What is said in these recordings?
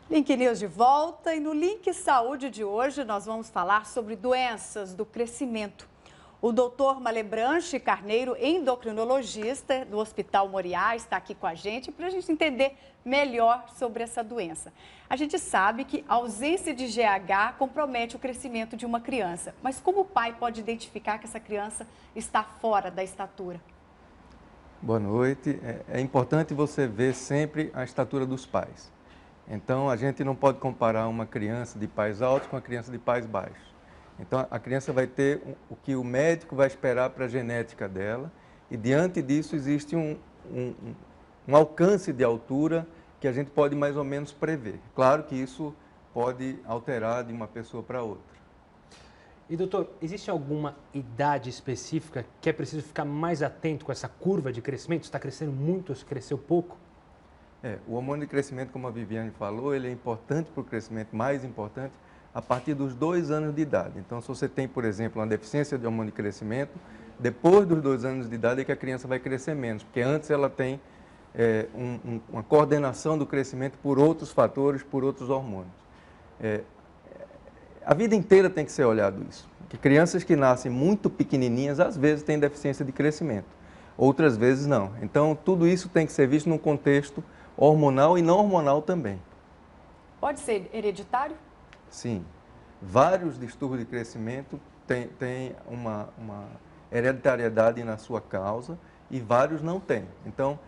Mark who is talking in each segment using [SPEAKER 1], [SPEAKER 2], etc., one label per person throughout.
[SPEAKER 1] Link News de volta e no Link Saúde de hoje nós vamos falar sobre doenças do crescimento. O doutor Malebranche Carneiro, endocrinologista do Hospital Moriá, está aqui com a gente para a gente entender melhor sobre essa doença. A gente sabe que a ausência de GH compromete o crescimento de uma criança, mas como o pai pode identificar que essa criança está fora da estatura?
[SPEAKER 2] Boa noite. É importante você ver sempre a estatura dos pais. Então, a gente não pode comparar uma criança de pais altos com uma criança de pais baixos. Então, a criança vai ter o que o médico vai esperar para a genética dela e, diante disso, existe um alcance de altura que a gente pode mais ou menos prever. Claro que isso pode alterar de uma pessoa para outra.
[SPEAKER 3] E, doutor, existe alguma idade específica que é preciso ficar mais atento com essa curva de crescimento? Está crescendo muito ou se cresceu pouco?
[SPEAKER 2] O hormônio de crescimento, como a Viviane falou, ele é importante para o crescimento, mais importante, a partir dos 2 anos de idade. Então, se você tem, por exemplo, uma deficiência de hormônio de crescimento, depois dos 2 anos de idade é que a criança vai crescer menos, porque antes ela tem uma coordenação do crescimento por outros fatores, por outros hormônios. A vida inteira tem que ser olhado isso, que crianças que nascem muito pequenininhas, às vezes têm deficiência de crescimento, outras vezes não. Então, tudo isso tem que ser visto num contexto hormonal e não hormonal também.
[SPEAKER 1] Pode ser hereditário?
[SPEAKER 2] Sim. Vários distúrbios de crescimento têm uma hereditariedade na sua causa e vários não têm. Então,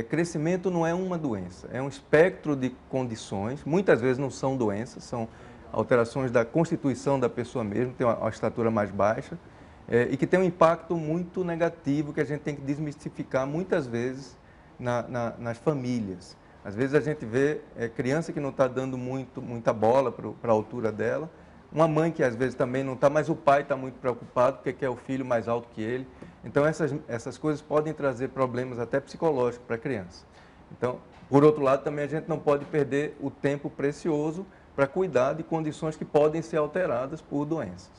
[SPEAKER 2] crescimento não é uma doença, é um espectro de condições, muitas vezes não são doenças, são alterações da constituição da pessoa mesmo, tem uma estatura mais baixa e que tem um impacto muito negativo que a gente tem que desmistificar muitas vezes nas famílias. Às vezes a gente vê criança que não está dando muita bola para a altura dela, uma mãe que às vezes também não está, mas o pai está muito preocupado porque quer o filho mais alto que ele. Então essas coisas podem trazer problemas até psicológicos para a criança. Então, por outro lado, também a gente não pode perder o tempo precioso para cuidar de condições que podem ser alteradas por doenças.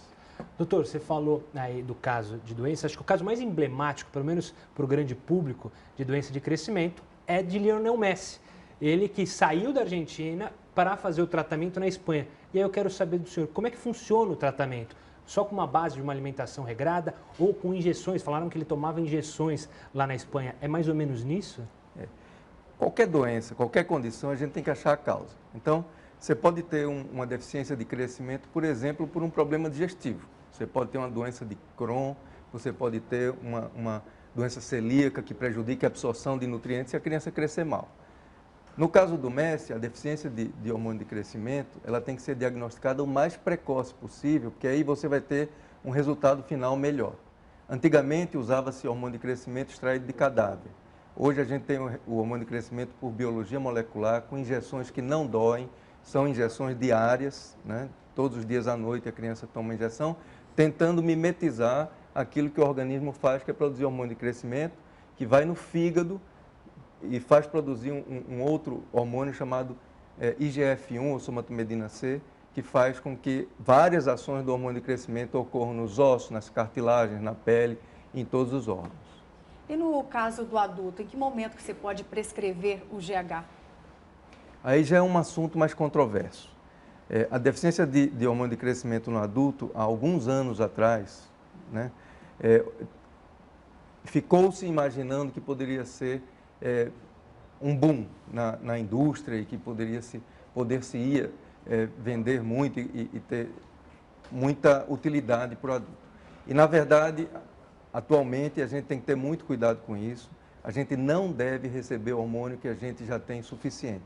[SPEAKER 3] Doutor, você falou aí do caso de doença, acho que o caso mais emblemático, pelo menos para o grande público, de doença de crescimento, é de Lionel Messi. Ele que saiu da Argentina para fazer o tratamento na Espanha. E aí eu quero saber do senhor, como é que funciona o tratamento? Só com uma base de uma alimentação regrada ou com injeções? Falaram que ele tomava injeções lá na Espanha. É mais ou menos nisso?
[SPEAKER 2] Qualquer doença, qualquer condição, a gente tem que achar a causa. Então, você pode ter uma deficiência de crescimento, por exemplo, por um problema digestivo. Você pode ter uma doença de Crohn, você pode ter uma doença celíaca que prejudique a absorção de nutrientes e a criança crescer mal. No caso do Messi, a deficiência de hormônio de crescimento, ela tem que ser diagnosticada o mais precoce possível, porque aí você vai ter um resultado final melhor. Antigamente usava-se hormônio de crescimento extraído de cadáver. Hoje a gente tem o hormônio de crescimento por biologia molecular, com injeções que não doem, são injeções diárias, né? Todos os dias à noite a criança toma uma injeção, tentando mimetizar aquilo que o organismo faz, que é produzir hormônio de crescimento, que vai no fígado e faz produzir um outro hormônio chamado IGF-1, ou somatomedina C, que faz com que várias ações do hormônio de crescimento ocorram nos ossos, nas cartilagens, na pele, em todos os órgãos.
[SPEAKER 1] E no caso do adulto, em que momento que você pode prescrever o GH?
[SPEAKER 2] Aí já é um assunto mais controverso. A deficiência de hormônio de crescimento no adulto, há alguns anos atrás, né, ficou-se imaginando que poderia ser um boom na indústria e que poder-se-ia vender muito e ter muita utilidade para o adulto. E, na verdade, atualmente, a gente tem que ter muito cuidado com isso. A gente não deve receber hormônio que a gente já tem suficiente.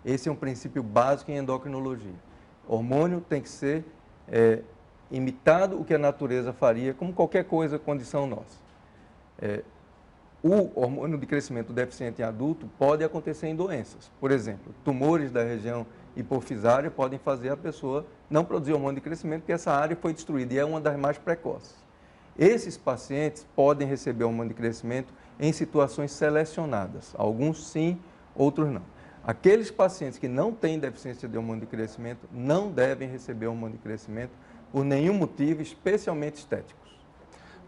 [SPEAKER 2] Esse é um princípio básico em endocrinologia. Hormônio tem que ser imitado o que a natureza faria, como qualquer coisa, condição nossa. O hormônio de crescimento deficiente em adulto pode acontecer em doenças. Por exemplo, tumores da região hipofisária podem fazer a pessoa não produzir hormônio de crescimento, porque essa área foi destruída e é uma das mais precoces. Esses pacientes podem receber hormônio de crescimento em situações selecionadas. Alguns sim, outros não. Aqueles pacientes que não têm deficiência de hormônio de crescimento não devem receber hormônio de crescimento por nenhum motivo, especialmente estéticos.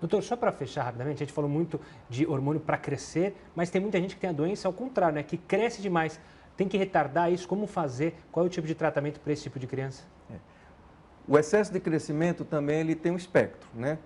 [SPEAKER 3] Doutor, só para fechar rapidamente, a gente falou muito de hormônio para crescer, mas tem muita gente que tem a doença ao contrário, né? Que cresce demais. Tem que retardar isso? Como fazer? Qual é o tipo de tratamento para esse tipo de criança?
[SPEAKER 2] O excesso de crescimento também ele tem um espectro, né?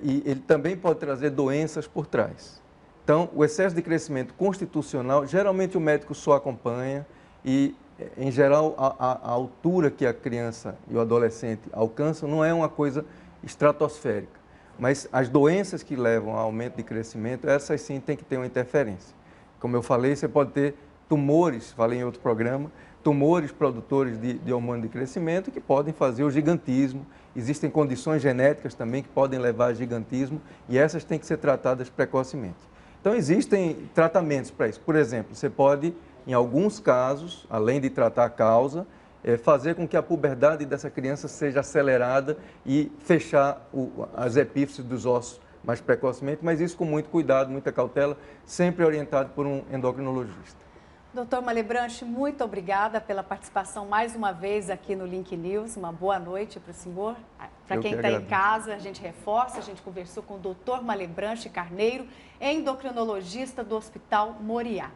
[SPEAKER 2] E ele também pode trazer doenças por trás. Então, o excesso de crescimento constitucional, geralmente o médico só acompanha e, em geral, a altura que a criança e o adolescente alcançam não é uma coisa estratosférica. Mas as doenças que levam ao aumento de crescimento, essas sim têm que ter uma interferência. Como eu falei, você pode ter tumores, falei em outro programa, tumores produtores de hormônio de crescimento que podem fazer o gigantismo. Existem condições genéticas também que podem levar a gigantismo e essas têm que ser tratadas precocemente. Então, existem tratamentos para isso. Por exemplo, você pode, em alguns casos, além de tratar a causa, fazer com que a puberdade dessa criança seja acelerada e fechar as epífises dos ossos mais precocemente, mas isso com muito cuidado, muita cautela, sempre orientado por um endocrinologista.
[SPEAKER 1] Doutor Malebranche, muito obrigada pela participação mais uma vez aqui no Link News. Uma boa noite para o senhor. Para quem está em casa, a gente reforça, a gente conversou com o doutor Malebranche Carneiro, endocrinologista do Hospital Moriá.